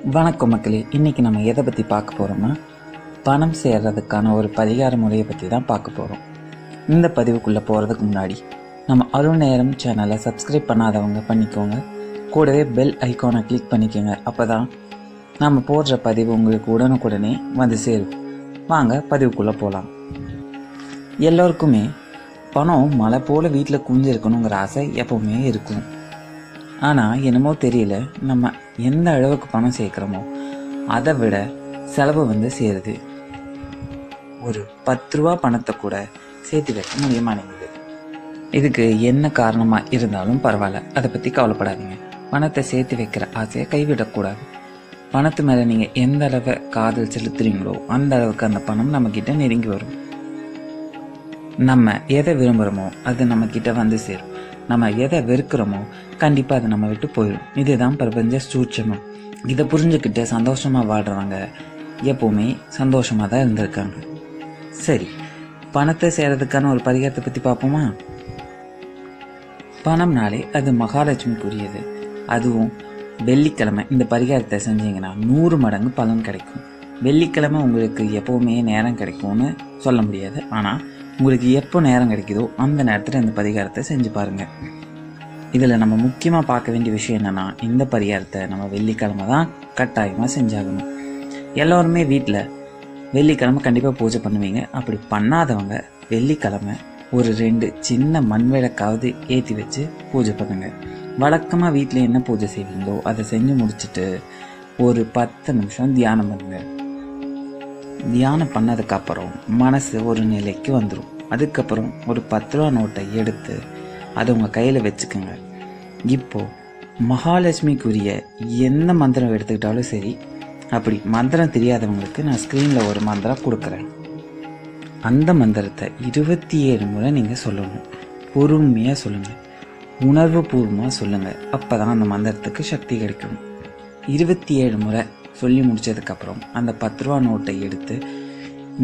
வணக்கம் மக்களே. இன்றைக்கி நம்ம எதை பற்றி பார்க்க போகிறோம்னா, பணம் சேர்றதுக்கான ஒரு பரிகார முறையை பற்றி தான் பார்க்க போகிறோம். இந்த பதிவுக்குள்ளே போகிறதுக்கு முன்னாடி நம்ம அருள் நேரம் சேனலை சப்ஸ்கிரைப் பண்ணாதவங்க பண்ணிக்கோங்க. கூடவே பெல் ஐக்கானை கிளிக் பண்ணிக்கோங்க. அப்போ தான் நம்ம போடுற பதிவு உங்களுக்கு உடனுக்குடனே வந்து சேரும். வாங்க பதிவுக்குள்ளே போகலாம். எல்லோருக்குமே பணம் மழை போல் வீட்டில் குஞ்சிருக்கணுங்கிற ஆசை எப்போவுமே இருக்கும். ஆனால் என்னமோ தெரியல, நம்ம எந்த அளவுக்கு பணம் சேர்க்குறோமோ அதை விட செலவு சேருது. ஒரு 10 ரூபா பணத்தை கூட சேர்த்து வைக்க முடிய மாட்டேங்குது. இதுக்கு என்ன காரணமாக இருந்தாலும் பரவாயில்ல, அதை பற்றி கவலைப்படாதீங்க. பணத்தை சேர்த்து வைக்கிற ஆசையை கைவிடக்கூடாது. பணத்து மேலே நீங்கள் எந்த அளவு காதல் செலுத்துறீங்களோ அந்த அளவுக்கு அந்த பணம் நம்மக்கிட்ட நெருங்கி வரும். நம்ம எதை விரும்புகிறோமோ அது நம்மக்கிட்ட வந்து சேரும். நம்ம எதை வெறுக்கிறோமோ கண்டிப்பாக அது நம்ம விட்டு போயிடும். இதுதான் பிரபஞ்ச சூட்சமம். இதை புரிஞ்சுக்கிட்டு சந்தோஷமாக வாழ்கிறவங்க எப்போவுமே சந்தோஷமாக தான் இருந்திருக்காங்க. சரி, பணத்தை சேர்றதுக்கான ஒரு பரிகாரத்தை பற்றி பார்ப்போமா? பணம்னாலே அது மகாலட்சுமிக்குரியது. அதுவும் வெள்ளிக்கிழமை இந்த பரிகாரத்தை செஞ்சீங்கன்னா 100 மடங்கு பலன் கிடைக்கும். வெள்ளிக்கிழமை உங்களுக்கு எப்போவுமே நேரம் கிடைக்கும்னு சொல்ல முடியாது. ஆனால் உங்களுக்கு எப்போ நேரம் கிடைக்குதோ அந்த நேரத்தில் இந்த பரிகாரத்தை செஞ்சு பாருங்கள். இதில் நம்ம முக்கியமாக பார்க்க வேண்டிய விஷயம் என்னென்னா, இந்த பரிகாரத்தை நம்ம வெள்ளிக்கிழமை தான் கட்டாயமாக செஞ்சாகணும். எல்லோருமே வீட்டில் வெள்ளிக்கிழமை கண்டிப்பாக பூஜை பண்ணுவீங்க. அப்படி பண்ணாதவங்க வெள்ளிக்கிழமை ஒரு 2 சின்ன மண் விளக்காவது ஏற்றி வச்சு பூஜை பண்ணுங்கள். வழக்கமாக வீட்டில் என்ன பூஜை செய்வீங்களோ அதை செஞ்சு முடிச்சுட்டு ஒரு 10 நிமிஷம் தியானம் பண்ணுங்கள். தியானம் பண்ணதுக்கப்புறம் மனசு ஒரு நிலைக்கு வந்துடும். அதுக்கப்புறம் ஒரு 10 ரூபா நோட்டை எடுத்து அதை உங்கள் கையில் வச்சுக்கோங்க. இப்போது மகாலட்சுமிக்குரிய எந்த மந்திரம் எடுத்துக்கிட்டாலும் சரி, அப்படி மந்திரம் தெரியாதவங்களுக்கு நான் ஸ்க்ரீனில் ஒரு மந்திரம் கொடுக்குறேன். அந்த மந்திரத்தை 27 முறை நீங்கள் சொல்லணும். பொறுமையாக சொல்லுங்கள், உணர்வு பூர்வமாக சொல்லுங்கள். அப்போ தான் அந்த மந்திரத்துக்கு சக்தி கிடைக்கும். 27 முறை சொல்லி முடித்ததுக்கப்புறம் அந்த 10 ரூபா நோட்டை எடுத்து,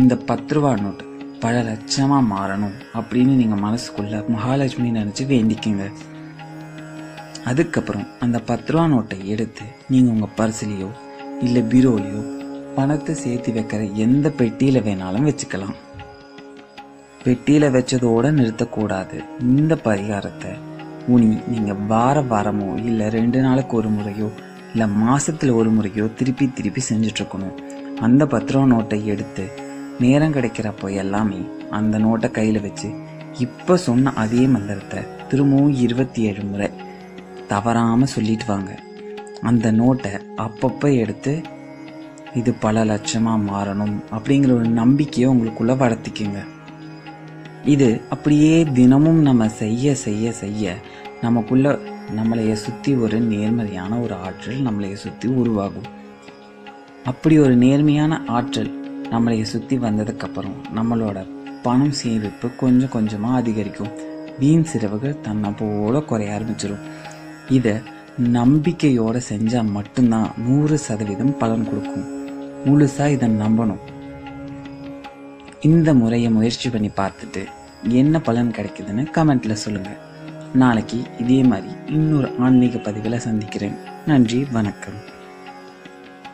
இந்த 10 ரூபா நோட்டு பல லட்சமாக மாறணும் அப்படின்னு நீங்கள் மனசுக்குள்ளே மகாலட்சுமி நினச்சி வேண்டிக்குங்க. அதுக்கப்புறம் அந்த 10 ரூபா நோட்டை எடுத்து நீங்கள் உங்கள் பர்ஸ்லேயோ இல்லை பீரோலையோ பணத்தை சேர்த்து வைக்கிற எந்த பெட்டியில் வேணாலும் வச்சுக்கலாம். பெட்டியில் வச்சதோடு நிறுத்தக்கூடாது. இந்த பரிகாரத்தை நீங்கள் வாரமோ இல்லை 2 நாளுக்கு ஒரு முறையோ இல்லை மாதத்தில் ஒரு முறையோ திருப்பி செஞ்சிட்ருக்கணும். அந்த 10 ரூபா நோட்டை எடுத்து நேரம் கிடைக்கிறப்போ எல்லாமே அந்த நோட்டை கையில் வச்சு இப்போ சொன்ன அதே மந்திரத்தை திரும்பவும் 27 முறை தவறாமல் சொல்லிட்டு வாங்க. அந்த நோட்டை அப்பப்போ எடுத்து இது பல லட்சமாக மாறணும் அப்படிங்கிற ஒரு நம்பிக்கையை உங்களுக்குள்ளே வளர்த்திக்குங்க. இது அப்படியே தினமும் நம்ம செய்ய நமக்குள்ள நம்மளைய சுற்றி ஒரு நேர்மறையான ஒரு ஆற்றல் நம்மளைய சுற்றி உருவாகும். அப்படி ஒரு நேர்மையான ஆற்றல் நம்மளைய சுற்றி வந்ததுக்கப்புறம் நம்மளோட பணம் சேமிப்பு கொஞ்சம் கொஞ்சமாக அதிகரிக்கும். வீண் செலவுகள் தன்னை போல குறைய ஆரம்பிச்சிடும். இதை நம்பிக்கையோடு செஞ்சால் மட்டும்தான் 100% பலன் கொடுக்கும். முழுசாக இதை நம்பணும். இந்த முறையை முயற்சி பண்ணி பார்த்துட்டு என்ன பலன் கிடைக்குதுன்னு கமெண்ட்டில் சொல்லுங்கள். நாளைக்கு இதே மாதிரி இன்னொரு ஆன்மீக பதிவில் சந்திக்கிறேன். நன்றி, வணக்கம்.